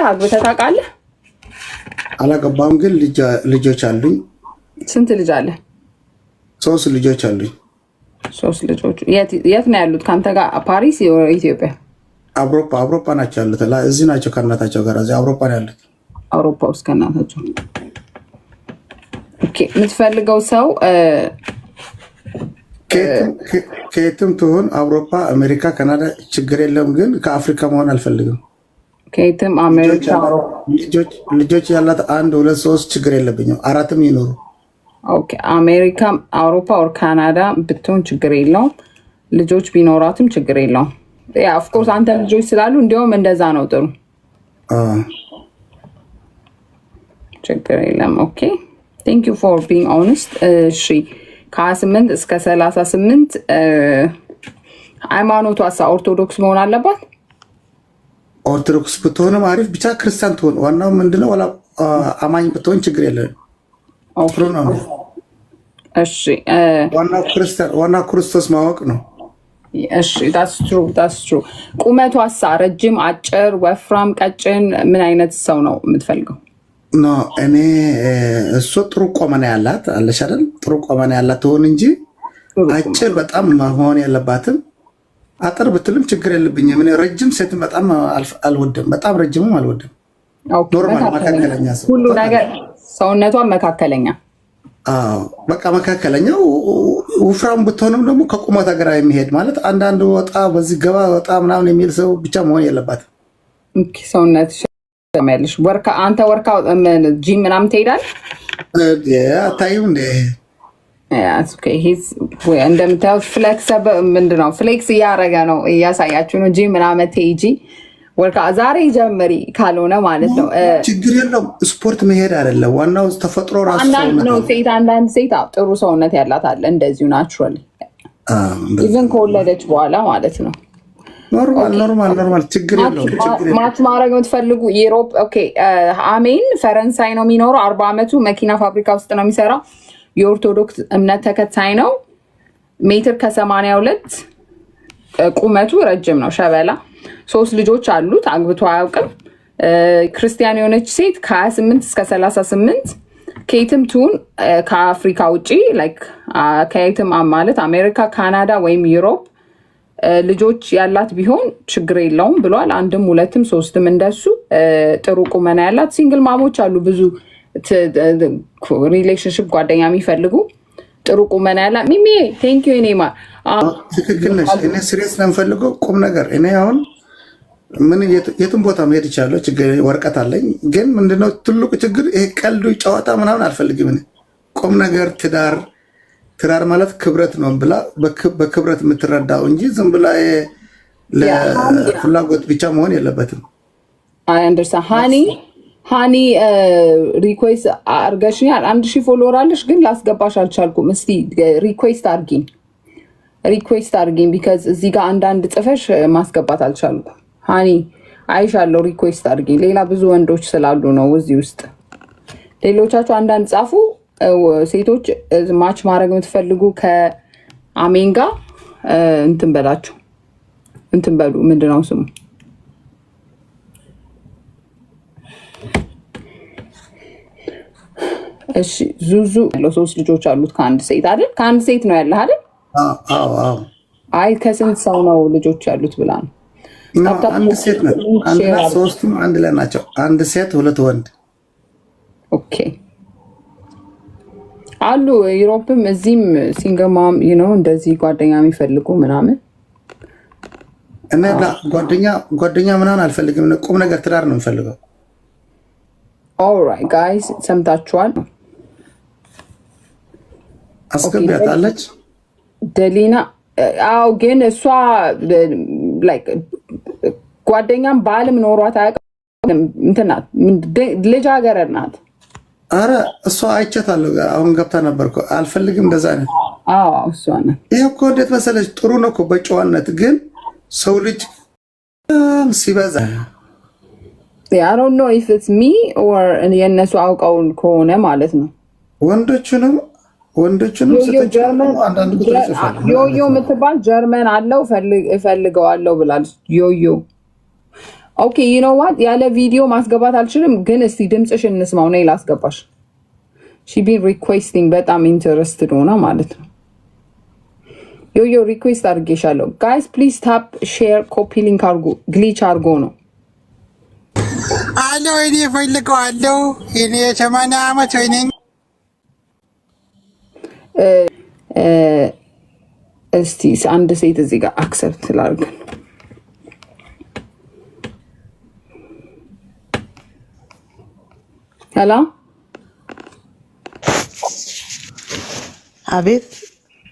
አግብተህ ታውቃለህ? አላገባም ግን ልጆች አሉኝ። ስንት ልጅ አለ? 3 ልጆች አሉኝ። 3 ልጆች የት ነው ያሉት? ካንተ ጋር ፓሪስ ኢትዮጵያ? አውሮፓ ናቸው ያሉት። እዚህ ናቸው ከእናታቸው ጋር እዚህ አውሮፓ ነው ያሉት። አውሮፓ ውስጥ ከእናታቸው። ኦኬ የምትፈልገው ሰው ከየትም ትሆን አውሮፓ፣ አሜሪካ፣ ካናዳ ችግር የለም ግን ከአፍሪካ መሆን አልፈልግም። ከየትም አሜሪካ ልጆች ያላት 1 2 3 ችግር የለብኝም። 4ም ይኖሩ። ኦኬ አሜሪካ፣ አውሮፓ ኦር ካናዳ ብትሆን ችግር የለውም። ልጆች ቢኖራትም ችግር የለውም። ያ ኦፍ ኮርስ አንተ ልጆች ስላሉ እንዲያውም እንደዛ ነው ጥሩ። ችግር የለም። ኦኬ ቴንክ ዩ ፎር ቢንግ ኦነስት። እሺ ከ28 እስከ 38 ሃይማኖቷ ኦርቶዶክስ መሆን አለባት። ኦርቶዶክስ ብትሆንም አሪፍ፣ ብቻ ክርስቲያን ትሆን። ዋናው ምንድነው ወላ አማኝ ብትሆን ችግር የለም። እሺ ዋናው ክርስቶስ ማወቅ ነው። እሺ that's true። ቁመቷሳ ረጅም፣ አጭር፣ ወፍራም፣ ቀጭን ምን አይነት ሰው ነው የምትፈልገው? ኖ እኔ እሱ ጥሩ ቆመና ያላት አለሽ አይደል? ጥሩ ቆመና ያላት ትሆን እንጂ አጭር በጣም መሆን የለባትም። አጥር ብትልም ችግር የለብኝም። እኔ ረጅም ሴት በጣም አልወድም፣ በጣም ረጅምም አልወድም። ኖርማል መካከለኛ ሰው ሁሉ ነገር ሰውነቷ መካከለኛ። አዎ በቃ መካከለኛው። ወፍራም ብትሆንም ደግሞ ከቁመቷ ጋር የሚሄድ ማለት አንዳንድ ወጣ በዚህ ገባ ወጣ ምናምን የሚል ሰው ብቻ መሆን የለባትም። ኦኬ ሰውነትሽ ያለሽ አንተ ወርካ ጂም ምናምን ትሄዳለህ? አታይም እንደ እንደምታዩት ፍሌክስ እያደረገ ነው፣ እያሳያችሁ ነው። ጂም ምናምን ትሄጂ ወርካ ዛሬ ጀምሪ ካልሆነ ማለት ነው ችግር የለውም። ስፖርት መሄድ አይደለም ዋናው ተፈጥሮ ራሱ ነው። አንዳንድ ሴት ጥሩ ሰውነት ያላት አለ እንደዚሁ ናቹራሊ ኢቨን ከወለደች በኋላ ማለት ነው። ኖርማል ችግር የለውም። ማች ማድረግ የምትፈልጉ ዩሮፕ ኦኬ። አሜን ፈረንሳይ ነው የሚኖረው። 40 ዓመቱ መኪና ፋብሪካ ውስጥ ነው የሚሰራው። የኦርቶዶክስ እምነት ተከታይ ነው። 1.82 ቁመቱ ረጅም ነው። ሸበላ 3 ልጆች አሉት። አግብቶ አያውቅም። ክርስቲያን የሆነች ሴት ከ28 እስከ 38 ከየትም ትሁን ከአፍሪካ ውጭ ከየትም ማለት አሜሪካ፣ ካናዳ ወይም ዩሮፕ ልጆች ያላት ቢሆን ችግር የለውም ብሏል። 1ም 2ም 3ም እንደሱ ጥሩ ቁመና ያላት ሲንግል ማሞች አሉ። ብዙ ሪሌሽንሽፕ ጓደኛ የሚፈልጉ ጥሩ ቁመና ያላት ሚሚ ቴንክ ዩ ኔማ ትክክል ነሽ። እኔ ሲሪየስ ነው የምፈልገው ቁም ነገር። እኔ አሁን ምን የትም ቦታ መሄድ ይቻላል፣ ችግር ወረቀት አለኝ። ግን ምንድነው ትልቁ ችግር ይሄ ቀልዱ ጨዋታ ምናምን አልፈልግም። እኔ ቁም ነገር ትዳር ማለት ክብረት ነው ብላ በክብረት የምትረዳው እንጂ ዝም ብላ ለፍላጎት ብቻ መሆን የለበትም። አይ አንደርስታንድ ሃኒ ሪኩዌስት አርገሽኛል። 1000 ፎሎወር አለሽ ግን ላስገባሽ አልቻልኩም። እስቲ ሪኩዌስት አርጊኝ ቢካዝ እዚህ ጋር አንዳንድ ጽፈሽ ማስገባት አልቻልኩም። ሃኒ አይሻለሁ፣ ሪኩዌስት አርጊኝ። ሌላ ብዙ ወንዶች ስላሉ ነው እዚህ ውስጥ። ሌሎቻችሁ አንዳንድ ጻፉ። ሴቶች ማች ማድረግ የምትፈልጉ ከአሜን ጋር እንትን በሉ ምንድነው ስሙ? እሺ ዙዙ ያለው 3 ልጆች አሉት ከአንድ ሴት አይደል? ከአንድ ሴት ነው ያለህ አይደል? አዎ። አይ ከስንት ሰው ነው ልጆች ያሉት ብላ ነው? አንድ ሴት ነው። አንድና 3ቱም አንድ ላይ ናቸው። 1 ሴት 2 ወንድ። ኦኬ አሉ ዩሮፕም እዚህም ሲንግል ማም እንደዚህ ጓደኛ የሚፈልጉ ምናምን። እና ጓደኛ ምናምን አልፈልግም። ቁም ነገር ትዳር ነው የምፈልገው። ኦልራይት ጋይስ ሰምታችኋል። አስገቢያታለች ደሊና። አዎ ግን እሷ ጓደኛም ባልም ኖሯት አያውቅም። እንትን ናት፣ ልጃገረድ ናት። አረ እሷ አይቻታለሁ። አሁን ገብታ ነበርኩ። አልፈልግም እንደዛ አይነት። አዎ እሷ ናት። ይሄ እኮ እንዴት መሰለች፣ ጥሩ ነው እኮ በጨዋነት ግን ሰው ልጅ ሲበዛ I don't know if it's me or የነሱ አውቀው ከሆነ ማለት ነው። ወንዶቹንም አንዳንድ ቁጥር ይጽፋል። ዮዮ የምትባል ጀርመን አለው እፈልገዋለሁ ብላለች። ዮዮ ኦኬ ዩ ኖ ዋት ያለ ቪዲዮ ማስገባት አልችልም፣ ግን እስቲ ድምፅሽን እንስማው ነው ላስገባሽ። ሺ ቢን ሪኩዌስቲንግ በጣም ኢንተረስትድ ሆና ማለት ነው። ዮዮ ሪኩዌስት አድርጌሻለሁ። ጋይስ ፕሊዝ ታፕ ሼር ኮፒ ሊንክ አርጉ። ግሊች አርጎ ነው አሎ እኔ ፈልገዋለሁ። እኔ 80 ዓመት ወይኔ እስቲ አንድ ሴት እዚህ ጋር አክሰፕት ላድርግ። ሄሎ አቤት።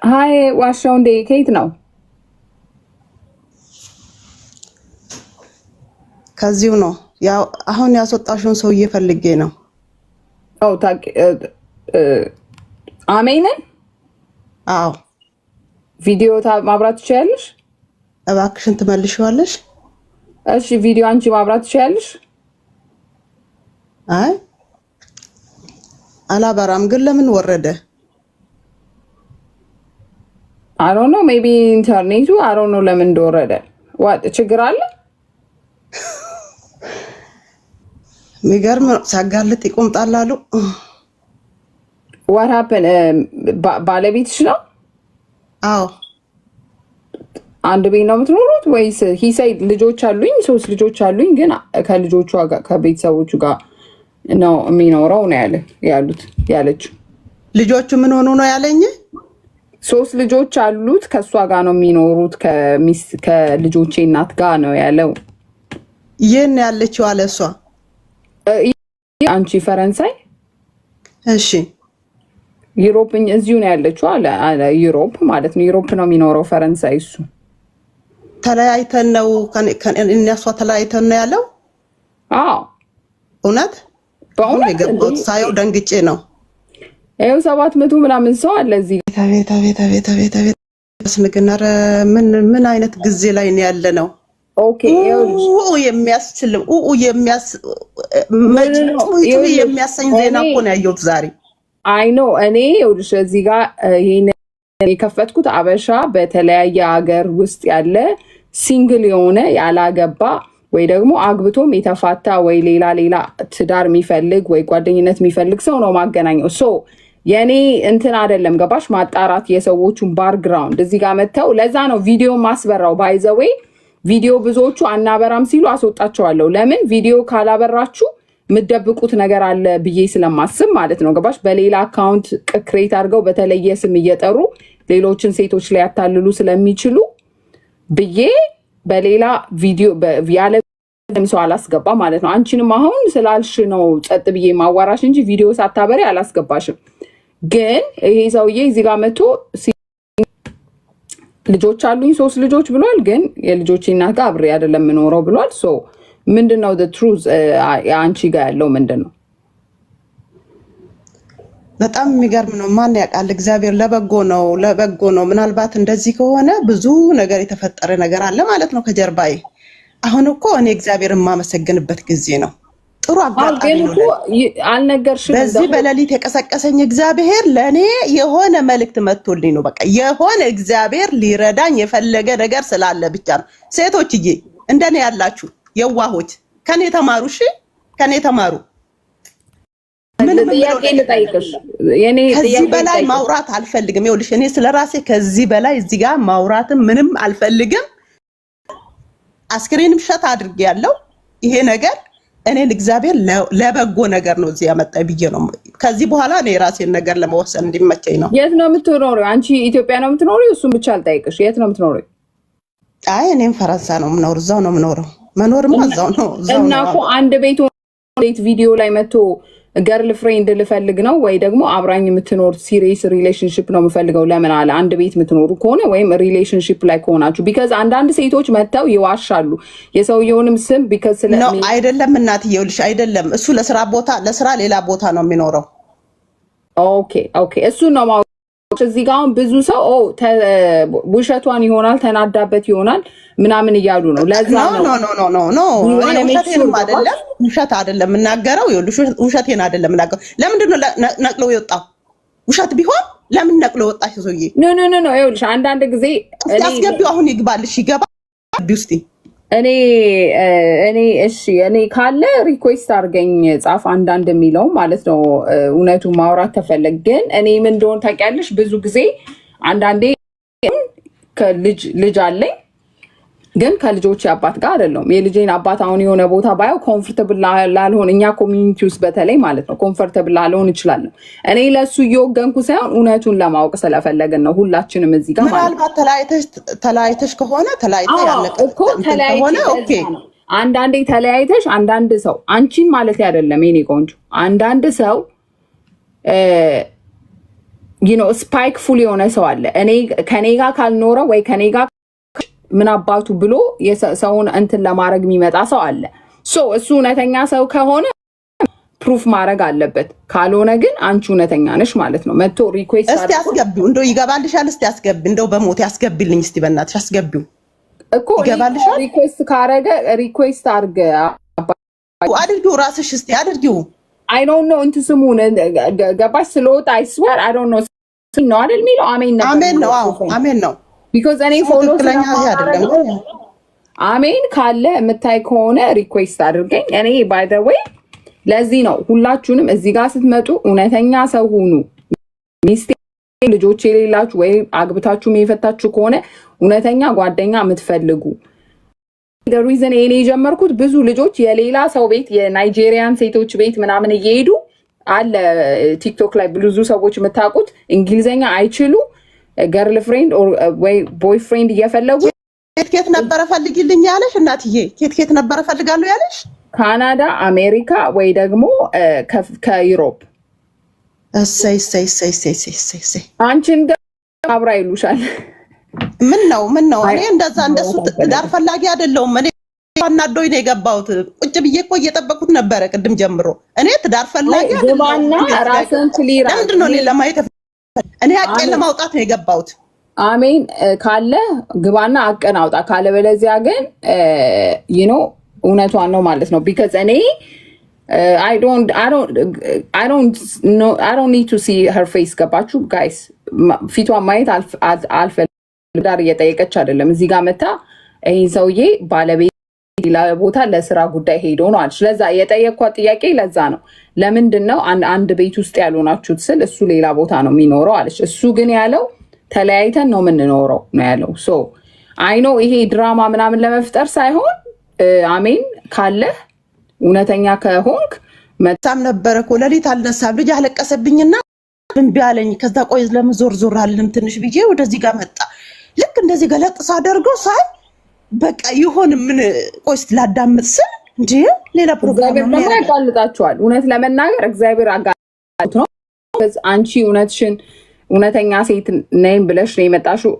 ሃይ ዋሻው እንደ ከየት ነው? ከዚሁ ነው። ያው አሁን ያስወጣሽውን ሰውዬ ፈልጌ ነው። ኦ ታክ አሜንን? አዎ። ቪዲዮ ማብራት ትችያለሽ? እባክሽን ትመልሺዋለሽ? እሺ ቪዲዮ አንቺ ማብራት ትችያለሽ? አይ አላበራም። ግን ለምን ወረደ? I don't know, maybe ኢንተርኔቱ I don't know ለምን እንደወረደ። ዋት ችግር አለ? ሚገርም ሳጋልጥ ይቆምጣል አሉ። What happened? ባለቤትሽ ነው? አዎ። አንድ ቤት ነው የምትኖሩት ወይስ? he said ልጆች አሉኝ፣ 3 ልጆች አሉኝ፣ ግን ከልጆቹ ጋር ከቤተሰቦቹ ጋር ነው የሚኖረው ነው ያሉት ያለችው። ልጆቹ ምን ሆኑ ነው ያለኝ? 3 ልጆች አሉት፣ ከሷ ጋር ነው የሚኖሩት፣ ከልጆቼ እናት ጋር ነው ያለው። ይሄን ያለችው አለ እሷ። አንቺ ፈረንሳይ? እሺ ዩሮፕ እዚሁ ነው ያለችው አለ ዩሮፕ ማለት ነው። ዩሮፕ ነው የሚኖረው ፈረንሳይ። እሱ ተለያይተን ነው እነሷ ተለያይተን ነው ያለው። አዎ እውነት በእውነት የገባሁት ሳየው ደንግጬ ነው። ይኸው 700 ምናምን ሰው አለ እዚህ። ቤታ ስንግናረ ምን አይነት ጊዜ ላይ ነው ያለ ነው? ኦኬ የሚያስችልም የሚያሰኝ ዜና እኮ ነው ያየሁት ዛሬ። አይ ኖ እኔ ይኸውልሽ እዚህ ጋር ይሄን የከፈትኩት አበሻ በተለያየ ሀገር ውስጥ ያለ ሲንግል የሆነ ያላገባ ወይ ደግሞ አግብቶም የተፋታ ወይ ሌላ ትዳር የሚፈልግ ወይ ጓደኝነት የሚፈልግ ሰው ነው ማገናኘው። ሶ የኔ እንትን አይደለም ገባሽ? ማጣራት የሰዎቹን ባክግራውንድ እዚህ ጋር መተው። ለዛ ነው ቪዲዮ ማስበራው። ባይዘዌይ ቪዲዮ ብዙዎቹ አናበራም ሲሉ አስወጣቸዋለሁ። ለምን ቪዲዮ ካላበራችሁ የምትደብቁት ነገር አለ ብዬ ስለማስብ ማለት ነው ገባሽ? በሌላ አካውንት ክሬት አድርገው በተለየ ስም እየጠሩ ሌሎችን ሴቶች ላይ ያታልሉ ስለሚችሉ ብዬ በሌላ ቪዲዮ ያለ ሰው አላስገባ ማለት ነው። አንቺንም አሁን ስላልሽ ነው ጸጥ ብዬ ማዋራሽ እንጂ ቪዲዮ ሳታበሪ አላስገባሽም። ግን ይሄ ሰውዬ እዚህ ጋር መጥቶ ልጆች አሉኝ 3 ልጆች ብሏል። ግን የልጆቼ እናት ጋር አብሬ አይደለም የምኖረው ብሏል። ሶ ምንድነው the truth? አንቺ ጋር ያለው ምንድነው? በጣም የሚገርም ነው። ማን ያውቃል? እግዚአብሔር ለበጎ ነው። ምናልባት እንደዚህ ከሆነ ብዙ ነገር የተፈጠረ ነገር አለ ማለት ነው ከጀርባዬ። አሁን እኮ እኔ እግዚአብሔርን የማመሰግንበት ጊዜ ነው። ጥሩ አጋጣሚ ነው። አልነገርሽም? በዚህ በሌሊት የቀሰቀሰኝ እግዚአብሔር ለኔ የሆነ መልእክት መጥቶልኝ ነው። በቃ የሆነ እግዚአብሔር ሊረዳኝ የፈለገ ነገር ስላለ ብቻ ነው። ሴቶችዬ እንደኔ ያላችሁ የዋሆች ከኔ ተማሩ። እሺ ከኔ ተማሩ። ጥያቄ ልጠይቅሽ። ከዚህ በላይ ማውራት አልፈልግም። ይኸውልሽ እኔ ስለራሴ ከዚህ በላይ እዚህ ጋር ማውራትም ምንም አልፈልግም። አስክሬንም ሸት አድርጌያለሁ። ይሄ ነገር እኔን እግዚአብሔር ለበጎ ነገር ነው እዚህ ያመጣኝ ብዬ ነው። ከዚህ በኋላ እኔ የራሴን ነገር ለመወሰን እንዲመቸኝ ነው። የት ነው የምትኖሪው? አንቺ ኢትዮጵያ ነው የምትኖሪው? እሱን ብቻ አልጠይቅሽ። የት ነው የምትኖሪው? አይ እኔም ፈረንሳይ ነው የምኖረው። እዛው ነው የምኖረው። መኖርማ እዛው ነው። እና እኮ አንድ ቤት ቪዲዮ ላይ መጥቶ ገርል ፍሬንድ ልፈልግ ነው ወይ ደግሞ አብራኝ የምትኖር ሲሪየስ ሪሌሽንሽፕ ነው የምፈልገው ለምን አለ? አንድ ቤት የምትኖሩ ከሆነ ወይም ሪሌሽንሽፕ ላይ ከሆናችሁ ቢካዝ አንዳንድ ሴቶች መጥተው ይዋሻሉ የሰውየውንም ስም ቢካዝ ስለ ነው አይደለም። እናትዬ ይኸውልሽ አይደለም እሱ ለስራ ሌላ ቦታ ነው የሚኖረው። ኦኬ እሱ ነው እዚህ ጋር አሁን ብዙ ሰው ውሸቷን ይሆናል ተናዳበት ይሆናል ምናምን እያሉ ነው። ለዛ ነው ውሸት አይደለም የምናገረው። ውሸቴን አይደለም የምናገረው። ለምንድን ነው ነቅለው የወጣው? ውሸት ቢሆን ለምን ነቅለው ወጣሽ? ሰውዬ ኖ ይኸውልሽ አንዳንድ ጊዜ አስገቢው። አሁን ይግባልሽ። ይገባ ውስጥ እኔ ካለ ሪኩዌስት አድርገኝ ጻፍ አንዳንድ የሚለው ማለት ነው። እውነቱ ማውራት ተፈለግ ግን እኔ ምን እንደሆነ ታውቂያለሽ፣ ብዙ ጊዜ አንዳንዴ ልጅ አለኝ ግን ከልጆች አባት ጋር አይደለም። የልጄን አባት አሁን የሆነ ቦታ ባየው ኮምፎርታብል ላልሆን እኛ ኮሚኒቲ ውስጥ በተለይ ማለት ነው ኮምፎርታብል ላልሆን እችላለሁ። እኔ ለሱ እየወገንኩ ሳይሆን እውነቱን ለማወቅ ስለፈለግን ነው ሁላችንም እዚህ ጋር ማለት ነው። ምናልባት ተለያይተሽ ከሆነ ተለያይተሽ ያለቀ ከሆነ ኦኬ። አንዳንዴ ተለያይተሽ አንዳንድ ሰው አንቺን ማለት አይደለም የኔ ቆንጆ፣ አንዳንድ ሰው ስፓይክ ፉል የሆነ ሰው አለ። እኔ ከኔ ጋር ካልኖረ ወይ ከኔ ጋር ምን አባቱ ብሎ ሰውን እንትን ለማድረግ የሚመጣ ሰው አለ። እሱ እውነተኛ ሰው ከሆነ ፕሩፍ ማድረግ አለበት። ካልሆነ ግን አንቺ እውነተኛ ነሽ ማለት ነው። መጥቶ ሪኩዌስት እስቲ አስገቢው፣ እንደው ይገባልሻል። እስቲ አስገቢ፣ እንደው በሞት ያስገቢልኝ እስቲ በእናትሽ አስገቢው እኮ ይገባልሻል። ሪኩዌስት ካረገ ሪኩዌስት አድርጊው ራስሽ እስቲ አድርጊው። አይ ዶንት ኖ እንትን ስሙን ገባሽ ስለወጣ አይስወር አይ ዶንት ኖ ነው አይደል የሚለው አሜን ነው። አሜን ነው። አዎ አሜን ነው። ቢኮዝ እኔ ፎሎ አሜን ካለ የምታይ ከሆነ ሪኩዌስት አድርገኝ። እኔ ባይ ዘ ዌይ ለዚህ ነው ሁላችሁንም እዚህ ጋር ስትመጡ እውነተኛ ሰው ሁኑ። ሚስቴ ልጆች የሌላችሁ ወይ አግብታችሁ የፈታችሁ ከሆነ እውነተኛ ጓደኛ የምትፈልጉ ሪዝን እኔ የጀመርኩት ብዙ ልጆች የሌላ ሰው ቤት የናይጄሪያን ሴቶች ቤት ምናምን እየሄዱ አለ ቲክቶክ ላይ ብዙ ሰዎች የምታውቁት እንግሊዝኛ አይችሉ ገርል ፍሬንድ ወይ ቦይ ፍሬንድ እየፈለጉ ኬት ነበረ ፈልጊልኝ ያለሽ እናትዬ? ኬት ነበረ ፈልጋለሁ ያለሽ? ካናዳ፣ አሜሪካ ወይ ደግሞ ከዩሮፕ። እሰይ አንቺን አብራ ይሉሻል። ምን ነው እኔ እንደሱ ዳር ፈላጊ አይደለሁም። እኔ አናዶኝ ነው የገባሁት። ቁጭ ብዬ እኮ እየጠበቁት ነበረ ቅድም ጀምሮ። እኔ ዳር ፈላጊ ግባና ራስን ክሊራ ለምንድን ነው እኔ ለማየት እኔ አቄን ለማውጣት ነው የገባሁት። አሜን ካለ ግባና አቀን አውጣ፣ ካለ በለዚያ ግን እውነቷን ነው ማለት ነው። ቢካዝ እኔ I don't need to see her face። ገባችሁ ጋይስ? ፊቷን ማየት አልፈልግም። ዳር እየጠየቀች አይደለም። እዚህ ጋር መታ ይሄን ሰውዬ ባለቤት ሌላ ቦታ ለስራ ጉዳይ ሄዶ ነው አለች። ለዛ የጠየኳት ጥያቄ ለዛ ነው። ለምንድን ነው አንድ ቤት ውስጥ ያልሆናችሁት ስል እሱ ሌላ ቦታ ነው የሚኖረው አለች። እሱ ግን ያለው ተለያይተን ነው የምንኖረው ነው ያለው። አይ ኖ ይሄ ድራማ ምናምን ለመፍጠር ሳይሆን አሜን ካለህ እውነተኛ ከሆንክ መጣም ነበረ እኮ ሌሊት አልነሳም። ልጅ አለቀሰብኝና ምን ቢያለኝ ከዛ ቆይ ለምን ዞር አልልም ትንሽ ብዬ ወደዚህ ጋር መጣ። ልክ እንደዚህ ገለጥ ሳደርገው ሳይ በቃ ይሆን ምን ቆይ ላዳምጥ ስል እንዴ ሌላ ፕሮግራም ነው ያጋልጣችኋል። እውነት ለመናገር እግዚአብሔር አጋልጣት ነው። አንቺ እውነተኛ ሴት ነኝ ብለሽ ነው የመጣሽው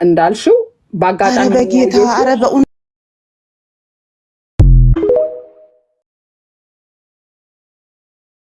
እንዳልሽው ባጋጣሚ በጌታ